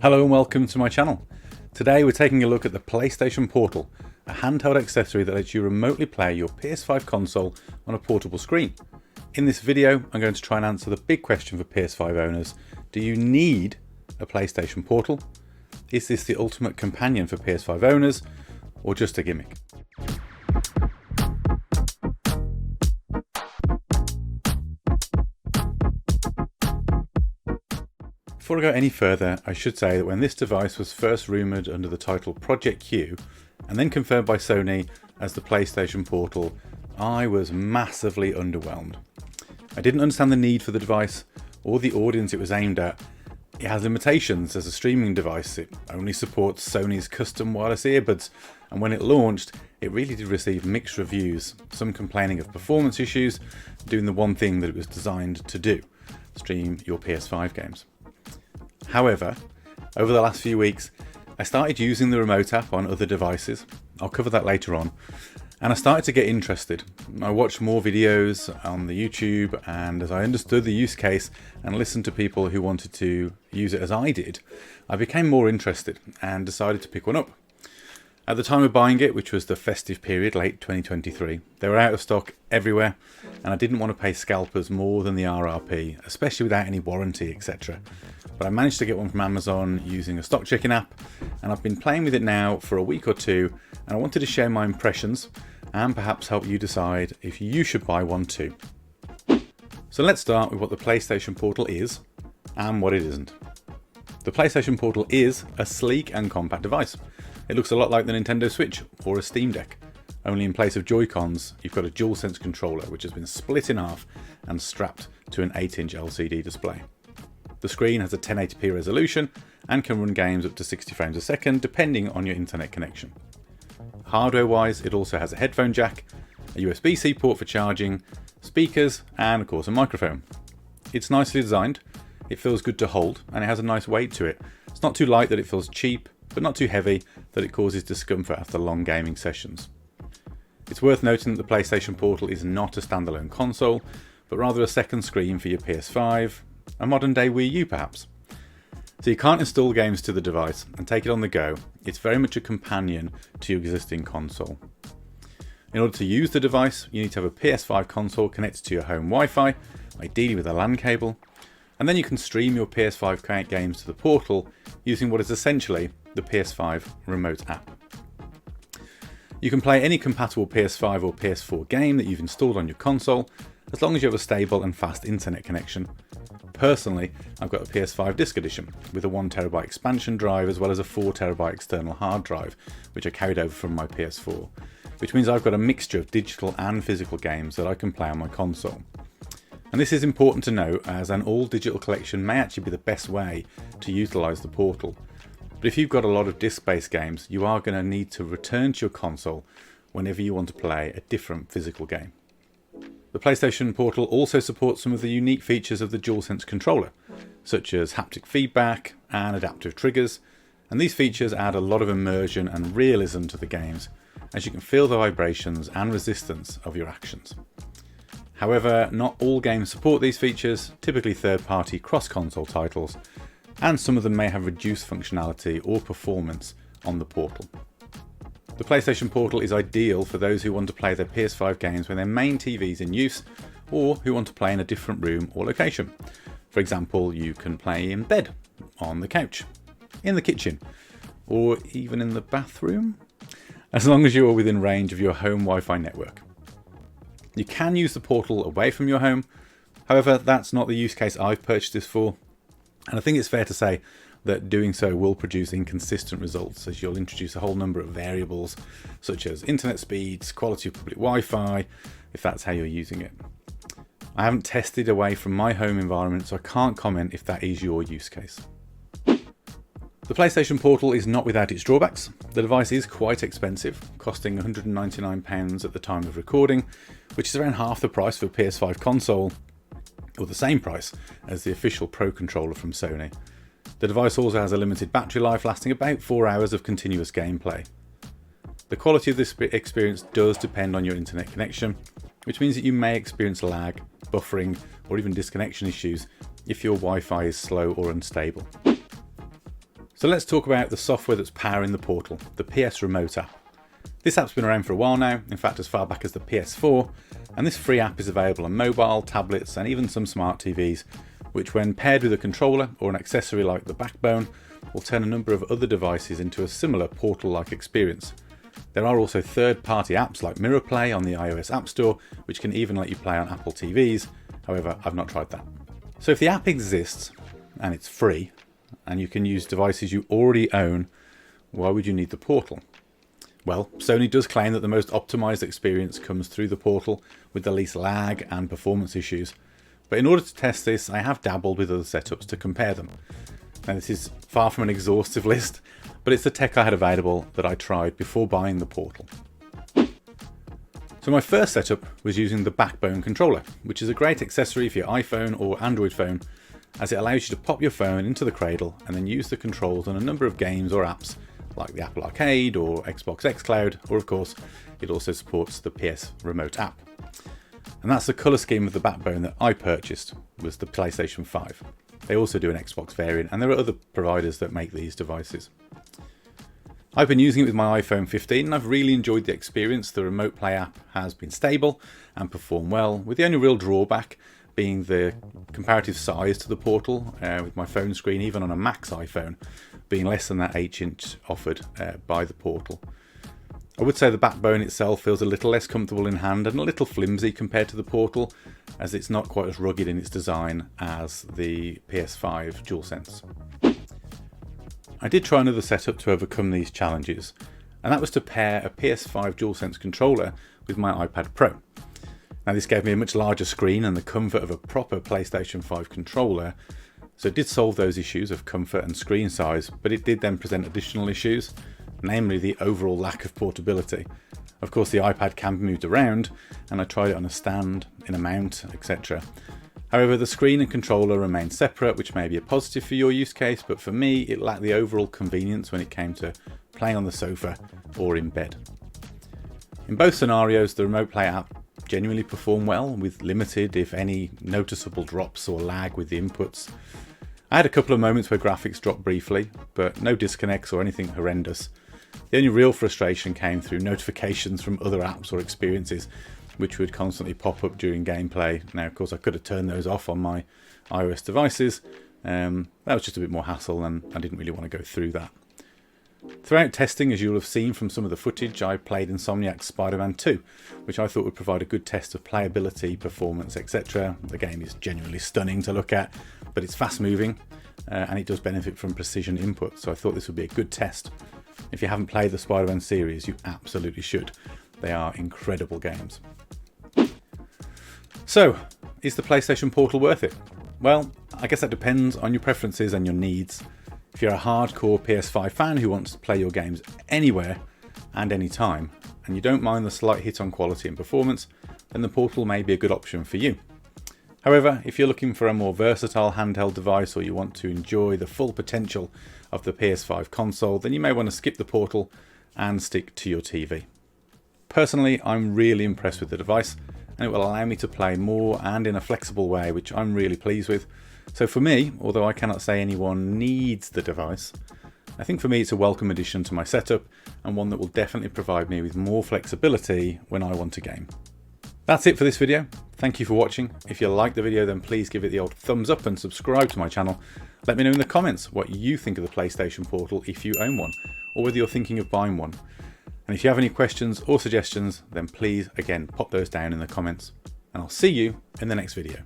Hello and welcome to my channel. Today we're taking a look at the PlayStation Portal, a handheld accessory that lets you remotely play your PS5 console on a portable screen. In this video I'm going to try and answer the big question for PS5 owners. Do you need a PlayStation Portal? Is this the ultimate companion for PS5 owners or just a gimmick? Before I go any further, I should say that when this device was first rumoured under the title Project Q and then confirmed by Sony as the PlayStation Portal, I was massively underwhelmed. I didn't understand the need for the device or the audience it was aimed at. It has limitations as a streaming device. It only supports Sony's custom wireless earbuds, and when it launched it really did receive mixed reviews, some complaining of performance issues, doing the one thing that it was designed to do, stream your PS5 games. However, over the last few weeks, I started using the remote app on other devices. I'll cover that later on. And I started to get interested. I watched more videos on the YouTube, and as I understood the use case and listened to people who wanted to use it as I did, I became more interested and decided to pick one up. At the time of buying it, which was the festive period, late 2023, they were out of stock everywhere, and I didn't want to pay scalpers more than the RRP, especially without any warranty, etc. But I managed to get one from Amazon using a stock checking app, and I've been playing with it now for a week or two, and I wanted to share my impressions and perhaps help you decide if you should buy one too. So let's start with what the PlayStation Portal is and what it isn't. The PlayStation Portal is a sleek and compact device. It looks a lot like the Nintendo Switch or a Steam Deck, only in place of Joy-Cons you've got a DualSense controller which has been split in half and strapped to an 8-inch LCD display. The screen has a 1080p resolution and can run games up to 60 frames a second depending on your internet connection. Hardware wise, it also has a headphone jack, a USB-C port for charging, speakers and of course a microphone. It's nicely designed, it feels good to hold, and it has a nice weight to it. It's not too light that it feels cheap, but not too heavy that it causes discomfort after long gaming sessions. It's worth noting that the PlayStation Portal is not a standalone console, but rather a second screen for your PS5, a modern day Wii U perhaps. So you can't install games to the device and take it on the go. It's very much a companion to your existing console. In order to use the device, you need to have a PS5 console connected to your home Wi-Fi, ideally with a LAN cable, and then you can stream your PS5 games to the Portal using what is essentially the PS5 remote app. You can play any compatible PS5 or PS4 game that you've installed on your console, as long as you have a stable and fast internet connection. Personally, I've got a PS5 disc edition with a 1TB expansion drive as well as a 4TB external hard drive, which I carried over from my PS4, which means I've got a mixture of digital and physical games that I can play on my console. And this is important to note, as an all digital collection may actually be the best way to utilise the Portal. But if you've got a lot of disc-based games, you are going to need to return to your console whenever you want to play a different physical game. The PlayStation Portal also supports some of the unique features of the DualSense controller, such as haptic feedback and adaptive triggers, and these features add a lot of immersion and realism to the games, as you can feel the vibrations and resistance of your actions. However, not all games support these features, typically third-party cross-console titles, and some of them may have reduced functionality or performance on the Portal. The PlayStation Portal is ideal for those who want to play their PS5 games when their main TV is in use, or who want to play in a different room or location. For example, you can play in bed, on the couch, in the kitchen, or even in the bathroom, as long as you are within range of your home Wi-Fi network. You can use the Portal away from your home, however that's not the use case I've purchased this for, and I think it's fair to say that doing so will produce inconsistent results, as you'll introduce a whole number of variables such as internet speeds, quality of public Wi-Fi, if that's how you're using it. I haven't tested away from my home environment, so I can't comment if that is your use case. The PlayStation Portal is not without its drawbacks. The device is quite expensive, costing £199 at the time of recording, which is around half the price for a PS5 console, or the same price as the official Pro controller from Sony. The device also has a limited battery life lasting about 4 hours of continuous gameplay. The quality of this experience does depend on your internet connection, which means that you may experience lag, buffering, or even disconnection issues if your Wi-Fi is slow or unstable. So let's talk about the software that's powering the Portal, the PS Remote app. This app's been around for a while now, in fact as far back as the PS4, and this free app is available on mobile, tablets and even some smart TVs, which when paired with a controller or an accessory like the backbone, will turn a number of other devices into a similar Portal-like experience. There are also third-party apps like Mirror Play on the iOS App Store, which can even let you play on Apple TVs, however I've not tried that. So if the app exists, and it's free, and you can use devices you already own, why would you need the Portal? Well, Sony does claim that the most optimized experience comes through the Portal with the least lag and performance issues. But in order to test this, I have dabbled with other setups to compare them. Now this is far from an exhaustive list, but it's the tech I had available that I tried before buying the Portal. So my first setup was using the backbone controller, which is a great accessory for your iPhone or Android phone, as it allows you to pop your phone into the cradle and then use the controls on a number of games or apps like the Apple Arcade or Xbox xCloud, or of course it also supports the PS Remote app. And that's the colour scheme of the backbone that I purchased, was the PlayStation 5. They also do an Xbox variant, and there are other providers that make these devices. I've been using it with my iPhone 15 and I've really enjoyed the experience. The Remote Play app has been stable and performed well, with the only real drawback being the comparative size to the Portal, with my phone screen, even on a Max iPhone, being less than that 8-inch offered by the Portal. I would say the backbone itself feels a little less comfortable in hand and a little flimsy compared to the Portal, as it's not quite as rugged in its design as the PS5 DualSense. I did try another setup to overcome these challenges, and that was to pair a PS5 DualSense controller with my iPad Pro. Now this gave me a much larger screen and the comfort of a proper PlayStation 5 controller, so it did solve those issues of comfort and screen size, but it did then present additional issues, namely the overall lack of portability. Of course the iPad can be moved around, and I tried it on a stand, in a mount, etc. However, the screen and controller remain separate, which may be a positive for your use case, but for me it lacked the overall convenience when it came to playing on the sofa or in bed. In both scenarios, the Remote Play app genuinely performed well, with limited, if any, noticeable drops or lag with the inputs. I had a couple of moments where graphics dropped briefly, but no disconnects or anything horrendous. The only real frustration came through notifications from other apps or experiences, which would constantly pop up during gameplay. Now, of course, I could have turned those off on my iOS devices. That was just a bit more hassle, and I didn't really want to go through that. Throughout testing, as you'll have seen from some of the footage, I played Insomniac's Spider-Man 2, which I thought would provide a good test of playability, performance, etc. The game is genuinely stunning to look at, but it's fast moving, and it does benefit from precision input, so I thought this would be a good test. If you haven't played the Spider-Man series, you absolutely should. They are incredible games. So, is the PlayStation Portal worth it? Well, I guess that depends on your preferences and your needs. If you're a hardcore PS5 fan who wants to play your games anywhere and anytime, and you don't mind the slight hit on quality and performance, then the Portal may be a good option for you. However, if you're looking for a more versatile handheld device, or you want to enjoy the full potential of the PS5 console, then you may want to skip the Portal and stick to your TV. Personally, I'm really impressed with the device, and it will allow me to play more and in a flexible way, which I'm really pleased with. So for me, although I cannot say anyone needs the device, I think for me it's a welcome addition to my setup, and one that will definitely provide me with more flexibility when I want to game. That's it for this video. Thank you for watching. If you liked the video, then please give it the old thumbs up and subscribe to my channel. Let me know in the comments what you think of the PlayStation Portal if you own one, or whether you're thinking of buying one. And if you have any questions or suggestions, then please again pop those down in the comments, and I'll see you in the next video.